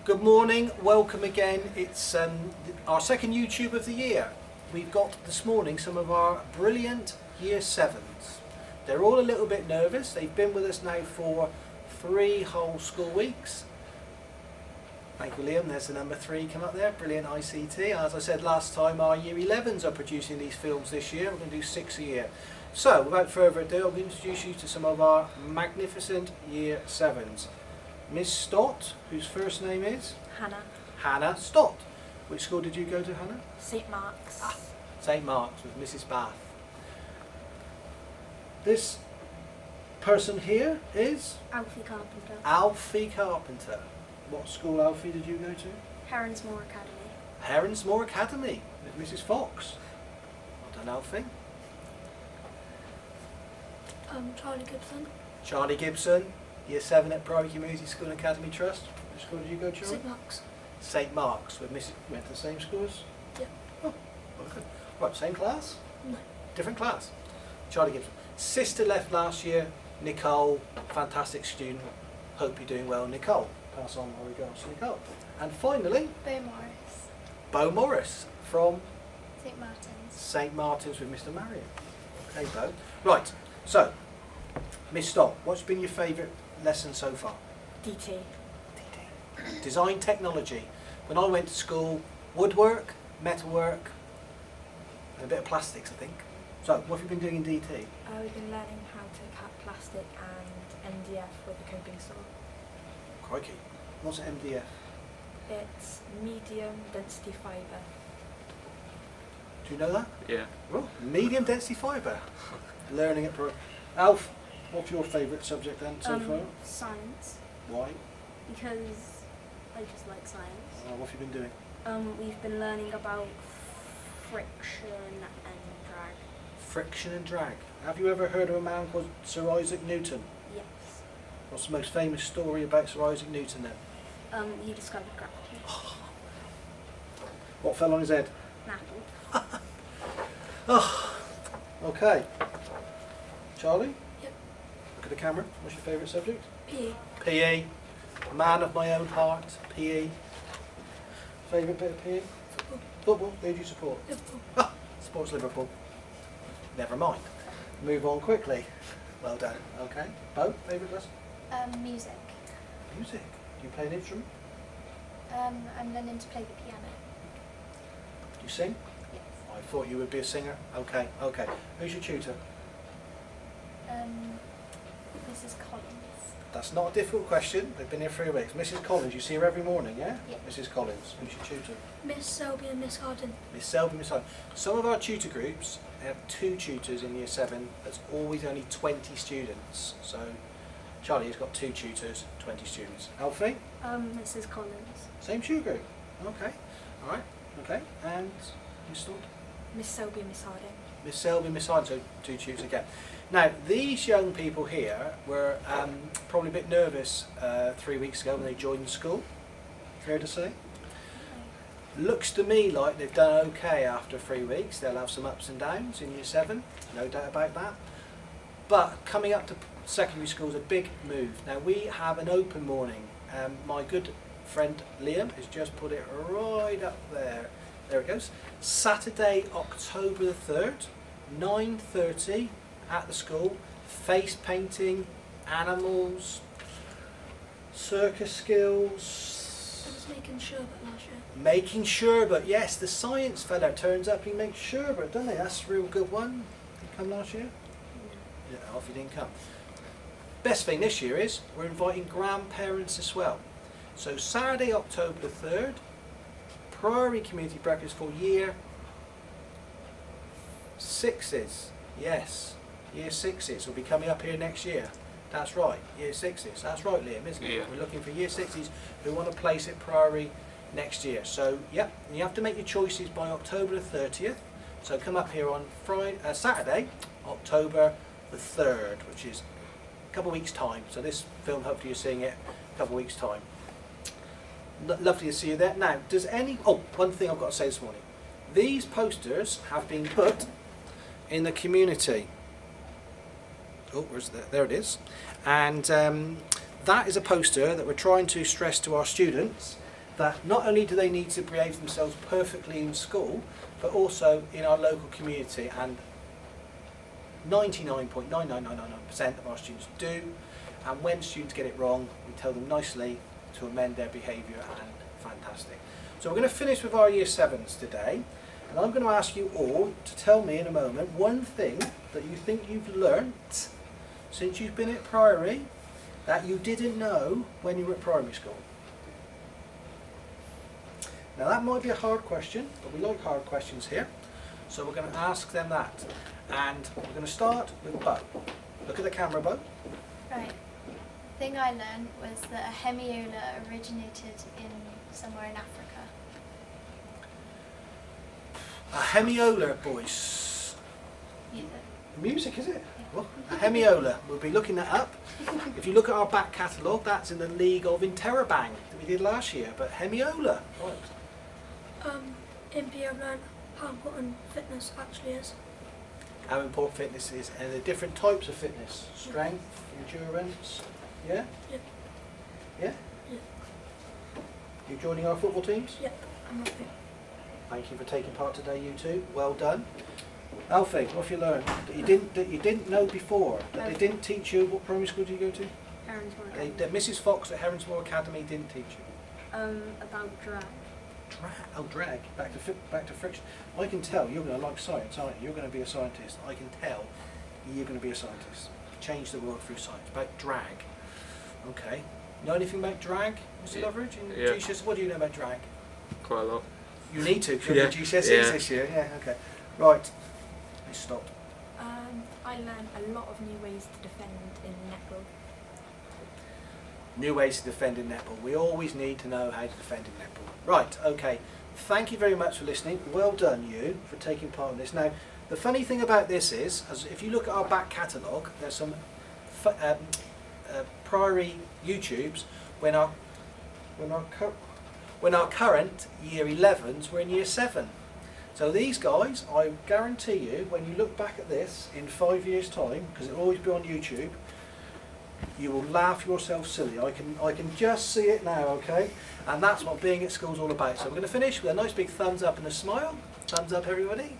Good morning, welcome again. It's our second YouTube of the year. We've got this morning some of our brilliant Year 7s. They're all a little bit nervous. They've been with us now for 3 whole school weeks. Thank you, Liam. There's the number 3 come up there. Brilliant ICT. As I said last time, our Year 11s are producing these films this year. We're going to do 6 a year. So, without further ado, I'll introduce you to some of our magnificent Year 7s. Miss Stott, whose first name is? Hannah. Hannah Stott. Which school did you go to, Hannah? St Mark's. St Mark's with Mrs Bath. This person here is? Alfie Carpenter. Alfie Carpenter. What school, Alfie, did you go to? Heronsmore Academy. Heronsmore Academy with Mrs Fox. Well done, Alfie. Charlie Gibson. Charlie Gibson, Year 7 at Priory Community School and Academy Trust. Which school did you go to, Charlie? St Mark's. St Mark's with Mrs. Went to the same schools? Yeah. Oh, okay. Right, same class? No. Different class. Charlie Gibson. Sister left last year, Nicole, fantastic student. Hope you're doing well, Nicole. Pass on my regards to Nicole. And finally, Bo Morris. Bo Morris from St Martin's. St Martin's with Mr. Marion. Okay, Bo. Right, so, Miss Stott, what's been your favourite lesson so far? DT. Design technology. When I went to school, woodwork, metalwork, and a bit of plastics, I think. So, what have you been doing in DT? We've been learning how to cut plastic and MDF with a coping saw. Crikey. What's an MDF? It's medium density fibre. Do you know that? Yeah. Well, medium density fibre. Learning it. Alf, what's your favourite subject then so far? Science. Why? Because I just like science. What have you been doing? We've been learning about friction and drag. Friction and drag. Have you ever heard of a man called Sir Isaac Newton? Yes. What's the most famous story about Sir Isaac Newton then? He discovered gravity. What fell on his head? An apple. Oh, okay. Charlie? Yep. Look at the camera. What's your favourite subject? PE. PE. Man of my own heart. PE. Favourite bit of PE? Football. Football. Who do you support? Liverpool. Sports Liverpool. Never mind. Move on quickly. Well done. Okay. Bo, favourite lesson? Music. Music. Do you play an instrument? I'm learning to play the piano. Do you sing? Yes. I thought you would be a singer. Okay. Okay. Who's your tutor? Mrs. Collins. That's not a difficult question. They've been here 3 weeks. Mrs. Collins, you see her every morning, yeah? Yeah. Mrs. Collins, who's your tutor? Miss Selby and Miss Harden. Miss Selby, Miss Holland. Some of our tutor groups, they have 2 tutors in Year 7. There's always only 20 students. So Charlie has got 2 tutors, 20 students. Alfie? Mrs. Collins. Same tutor group. Okay. All right. Okay. And Miss Stott? Miss Selby and Miss Harding. Miss Selby, Miss Holland, so 2 tutors again. Now, these young people here were probably a bit nervous 3 weeks ago when they joined the school. Fair to say? Looks to me like they've done okay after 3 weeks. They'll have some ups and downs in Year 7, no doubt about that. But coming up to secondary school is a big move. Now, we have an open morning. My good friend Liam has just put it right up there. There it goes. Saturday, October the 3rd, 9:30 at the school. Face painting, animals, circus skills. I was making sherbet last year. Making sherbet, yes, the science fella turns up, he makes sherbet, doesn't he? That's a real good one. Did he come last year? Yeah, off he didn't come. Best thing this year is we're inviting grandparents as well. So Saturday, October the 3rd, Priory Community Breakfast for Year 6s. Yes, Year 6s will be coming up here next year. That's right, Year 6s. That's right, Liam, isn't it? Yeah. We're looking for Year 6s who want to place at Priory next year. So, yep, you have to make your choices by October the 30th. So come up here on Saturday, October the 3rd, which is a couple of weeks' time. So this film, hopefully you're seeing it a couple of weeks' time. Lovely to see you there. Now, does any... Oh, one thing I've got to say this morning. These posters have been put in the community. Oh, where's that? There it is. And that is a poster that we're trying to stress to our students that not only do they need to behave themselves perfectly in school, but also in our local community, and 99.99999% of our students do. And when students get it wrong, we tell them nicely to amend their behaviour, and fantastic. So we're going to finish with our Year 7s today, and I'm going to ask you all to tell me in a moment one thing that you think you've learnt since you've been at Priory that you didn't know when you were at primary school. Now that might be a hard question, but we like hard questions here, so we're going to ask them that. And we're going to start with Bo. Look at the camera, Bo. Right. The thing I learned was that a hemiola originated in somewhere in Africa. A hemiola, boys. Either. Music, is it? Well, a hemiola. We'll be looking that up. If you look at our back catalogue, that's in the league of Interrobang that we did last year. But hemiola, right. In PO learn how important fitness actually is. How important fitness is, and the different types of fitness: strength, endurance. Yeah. Yeah. Yeah. Yeah. You joining our football teams? Yep, I'm happy. Thank you for taking part today, you two. Well done. Alfie, what have you learned that you didn't know before? That they didn't teach you? What primary school do you go to? Heronsmore They, Academy. that Mrs. Fox at Heronsmore Academy didn't teach you. About drag. Drag. Oh, drag. Back to friction. I can tell you're going to like science, aren't you? You're going to be a scientist. I can tell you're going to be a scientist. Change the world through science. About drag. Okay. Know anything about drag, Mr. Yeah. Loveridge? In Yeah. GCSE? What do you know about drag? Quite a lot. You need to, because you're Yeah. GCSEs Yeah. this year. Yeah, okay. Right. Let's stop. I learned a lot of new ways to defend in netball. New ways to defend in netball. We always need to know how to defend in netball. Right, okay. Thank you very much for listening. Well done, you, for taking part in this. Now, the funny thing about this is, as if you look at our back catalogue, there's some Priory YouTubes when our current Year 11s were in Year 7. So these guys, I guarantee you, when you look back at this in 5 years' time, because it'll always be on YouTube, you will laugh yourself silly. I can just see it now, okay? And that's what being at school is all about. So we're going to finish with a nice big thumbs up and a smile. Thumbs up, everybody.